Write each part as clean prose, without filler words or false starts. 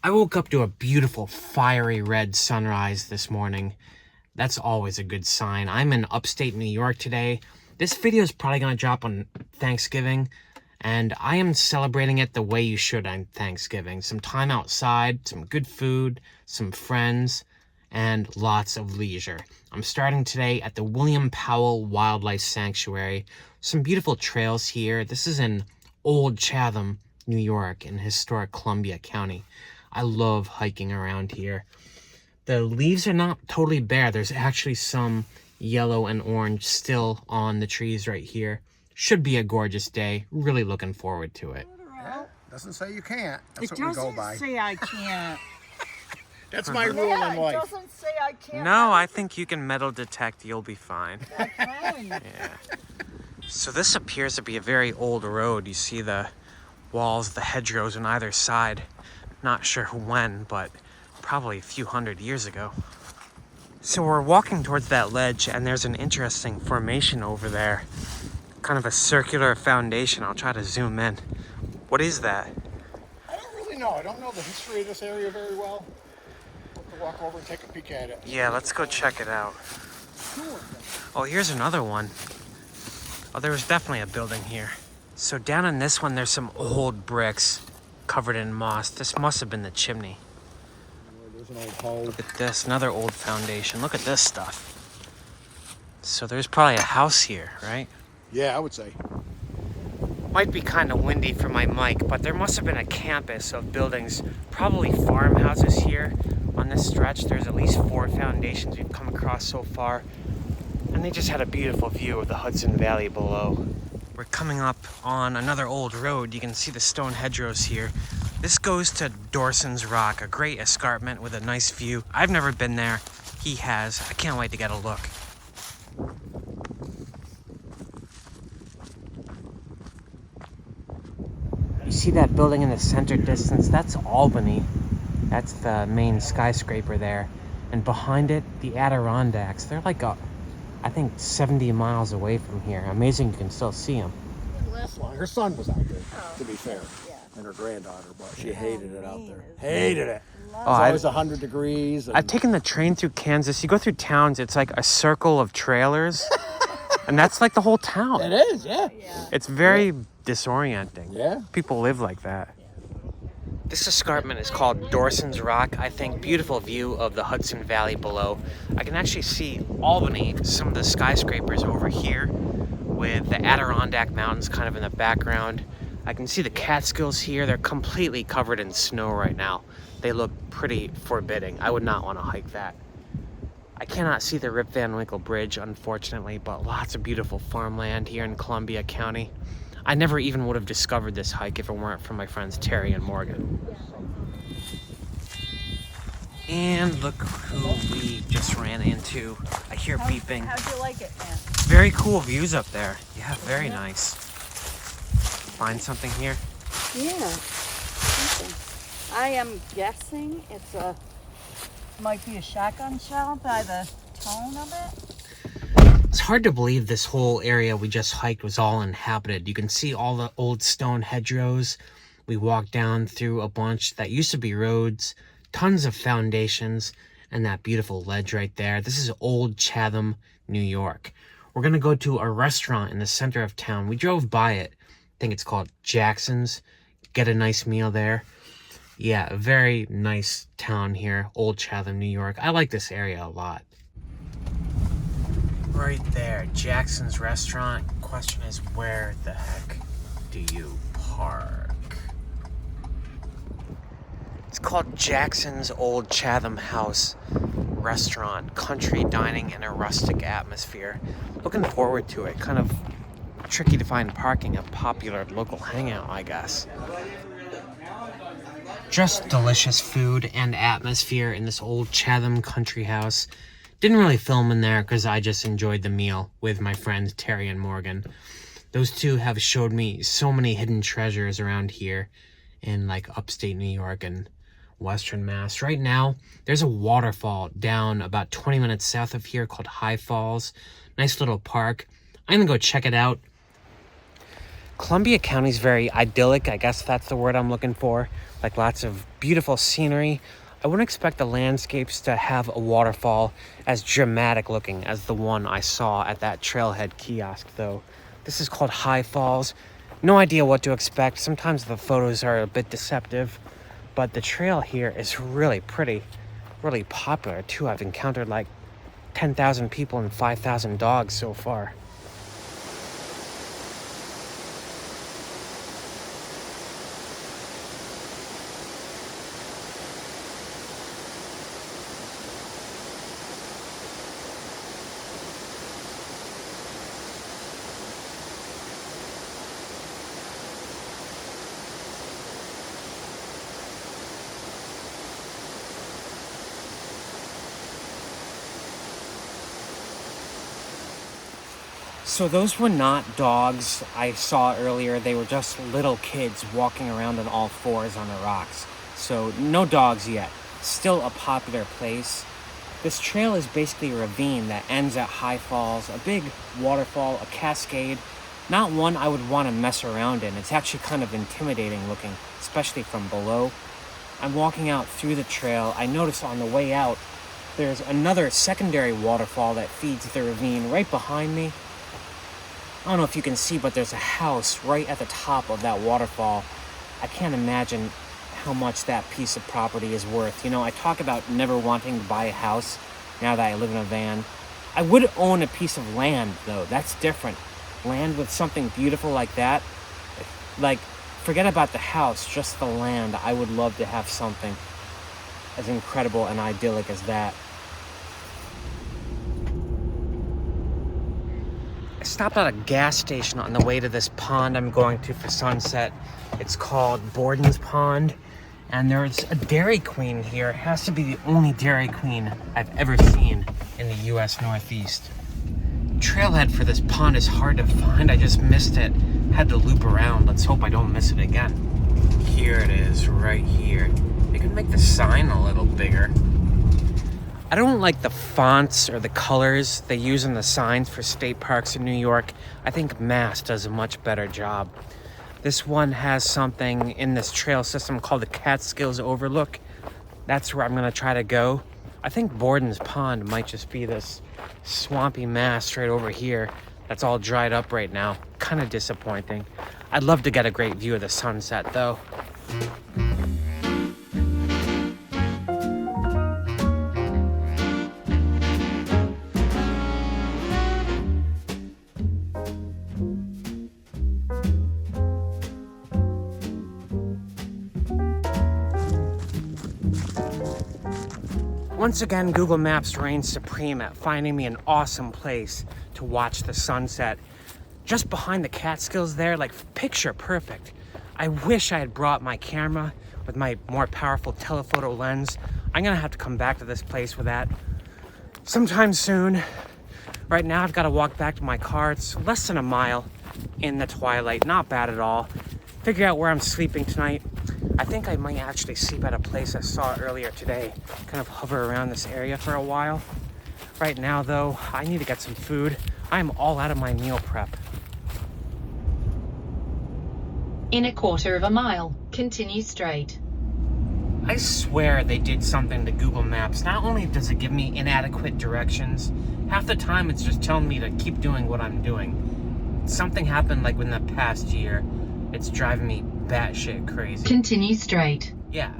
I woke up to a beautiful fiery red sunrise this morning. That's always a good sign. I'm in upstate New York today. This video is probably going to drop on Thanksgiving, and I am celebrating it the way you should on Thanksgiving. Some time outside, some good food, some friends, and lots of leisure. I'm starting today at the William Powell Wildlife Sanctuary. Some beautiful trails here. This is in Old Chatham, New York, in historic Columbia County. I love hiking around here. The leaves are not totally bare. There's actually some yellow and orange still on the trees right here. Should be a gorgeous day. Really looking forward to it. Yeah, doesn't say you can't. That's It what we go doesn't by. say I can't. That's my rule in It life. doesn't say I can't. No, I think you can metal detect. You'll be fine. Fine. Yeah. So this appears to be a very old road. You see the walls, the hedgerows on either side. Not sure when, but probably a few hundred years ago. So we're walking towards that ledge, and there's an interesting formation over there. Kind of a circular foundation. I'll try to zoom in. What is that? I don't really know. I don't know the history of this area very well. We'll have to walk over and take a peek at it. Yeah, let's go check it out. Oh, here's another one. Oh, there was definitely a building here. So down in this one, there's some old bricks covered in moss. This must have been the chimney. There's an old hole. Look at this, another old foundation. Look at this stuff. So there's probably a house here, right? Yeah, I would say. Might be kind of windy for my mic, but there must have been a campus of buildings, probably farmhouses here on this stretch. There's at least 4 foundations we've come across so far, and they just had a beautiful view of the Hudson Valley below. We're coming up on another old road. You can see the stone hedgerows here. This goes to Dorson's Rock, a great escarpment with a nice view. I've never been there. He has. I can't wait to get a look. You see that building in the center distance? That's Albany. That's the main skyscraper there. And behind it, the Adirondacks. They're like I think 70 miles away from here. Amazing you can still see them. Last line. Her son was out there, to be fair. Yeah. And her granddaughter, but she hated it out there. Hated it. It's Oh, always 100 degrees. And I've taken the train through Kansas. You go through towns, it's like a circle of trailers. And that's like the whole town. It is, yeah. It's very disorienting. Yeah. People live like that. This escarpment is called Dorson's Rock. I think beautiful view of the Hudson Valley below. I can actually see Albany, some of the skyscrapers over here with the Adirondack Mountains kind of in the background. I can see the Catskills here. They're completely covered in snow right now. They look pretty forbidding. I would not want to hike that. I cannot see the Rip Van Winkle Bridge, unfortunately, but lots of beautiful farmland here in Columbia County. I never even would have discovered this hike if it weren't for my friends Terry and Morgan. And look who we just ran into. I hear beeping. How'd you like it, man? Very cool views up there. Yeah, very nice. Find something here? Yeah. Something. I am guessing might be a shotgun shell by the tone of it. It's hard to believe this whole area we just hiked was all inhabited. You can see all the old stone hedgerows. We walked down through a bunch that used to be roads, tons of foundations, and that beautiful ledge right there. This is Old Chatham, New York. We're going to go to a restaurant in the center of town. We drove by it. I think it's called Jackson's. Get a nice meal there. Yeah, a very nice town here, Old Chatham, New York. I like this area a lot. Right there, Jackson's restaurant. Question is, where the heck do you park? It's called Jackson's Old Chatham House Restaurant. Country dining in a rustic atmosphere. Looking forward to it. Kind of tricky to find parking, a popular local hangout, I guess. Just delicious food and atmosphere in this old Chatham country house. Didn't really film in there because I just enjoyed the meal with my friends Terry and Morgan. Those two have showed me so many hidden treasures around here in like upstate New York and Western Mass. Right now, there's a waterfall down about 20 minutes south of here called High Falls. Nice little park. I'm gonna go check it out. Columbia County is very idyllic. I guess that's the word I'm looking for. Like lots of beautiful scenery. I wouldn't expect the landscapes to have a waterfall as dramatic looking as the one I saw at that trailhead kiosk, though. This is called High Falls. No idea what to expect. Sometimes the photos are a bit deceptive, but the trail here is really pretty, really popular too. I've encountered like 10,000 people and 5,000 dogs so far. So those were not dogs I saw earlier. They were just little kids walking around on all fours on the rocks. So no dogs yet. Still a popular place. This trail is basically a ravine that ends at High Falls, a big waterfall, a cascade. Not one I would want to mess around in. It's actually kind of intimidating looking, especially from below. I'm walking out through the trail. I noticed on the way out, there's another secondary waterfall that feeds the ravine right behind me. I don't know if you can see, but there's a house right at the top of that waterfall. I can't imagine how much that piece of property is worth. You know, I talk about never wanting to buy a house now that I live in a van. I would own a piece of land, though. That's different. Land with something beautiful like that. Like, forget about the house, just the land. I would love to have something as incredible and idyllic as that. I stopped at a gas station on the way to this pond I'm going to for sunset. It's called Borden's Pond, and there's a Dairy Queen here. It has to be the only Dairy Queen I've ever seen in the US Northeast. Trailhead for this pond is hard to find. I just missed it. Had to loop around. Let's hope I don't miss it again. Here it is, right here. They could make the sign a little bigger. I don't like the fonts or the colors they use in the signs for state parks in New York. I think Mass does a much better job. This one has something in this trail system called the Catskills Overlook. That's where I'm gonna try to go. I think Borden's Pond might just be this swampy mass right over here that's all dried up right now. Kind of disappointing. I'd love to get a great view of the sunset though. Once again, Google Maps reigns supreme at finding me an awesome place to watch the sunset. Just behind the Catskills there, like picture perfect. I wish I had brought my camera with my more powerful telephoto lens. I'm gonna have to come back to this place with that sometime soon. Right now, I've gotta walk back to my car. It's less than a mile in the twilight, not bad at all. Figure out where I'm sleeping tonight. I think I might actually sleep at a place I saw earlier today. Kind of hover around this area for a while. Right now, though, I need to get some food. I'm all out of my meal prep. In a quarter of a mile, continue straight. I swear they did something to Google Maps. Not only does it give me inadequate directions, half the time it's just telling me to keep doing what I'm doing. Something happened like in the past year. It's driving me batshit crazy. Continue straight. Yeah.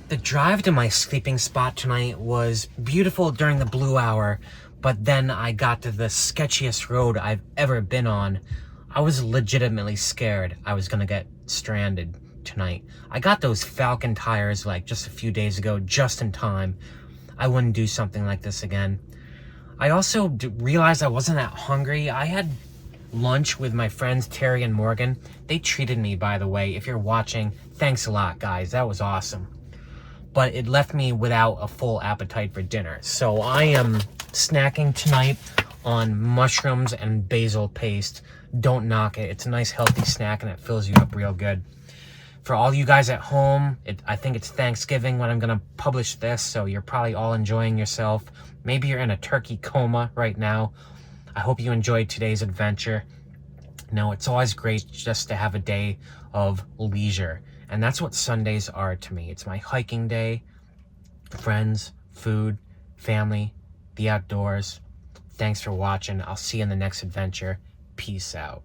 The drive to my sleeping spot tonight was beautiful during the blue hour, but then I got to the sketchiest road I've ever been on. I was legitimately scared I was gonna get stranded tonight. I got those Falcon tires like just a few days ago, just in time. I wouldn't do something like this again. I also realized I wasn't that hungry. I had lunch with my friends Terry and Morgan. They treated me, by the way. If you're watching, thanks a lot, guys. That was awesome. but it left me without a full appetite for dinner. So I am snacking tonight on mushrooms and basil paste. Don't knock it. It's a nice healthy snack and it fills you up real good. For all you guys at home, I think it's Thanksgiving when I'm going to publish this, so you're probably all enjoying yourself. Maybe you're in a turkey coma right now. I hope you enjoyed today's adventure. No, it's always great just to have a day of leisure. And that's what Sundays are to me. It's my hiking day, friends, food, family, the outdoors. Thanks for watching. I'll see you in the next adventure. Peace out.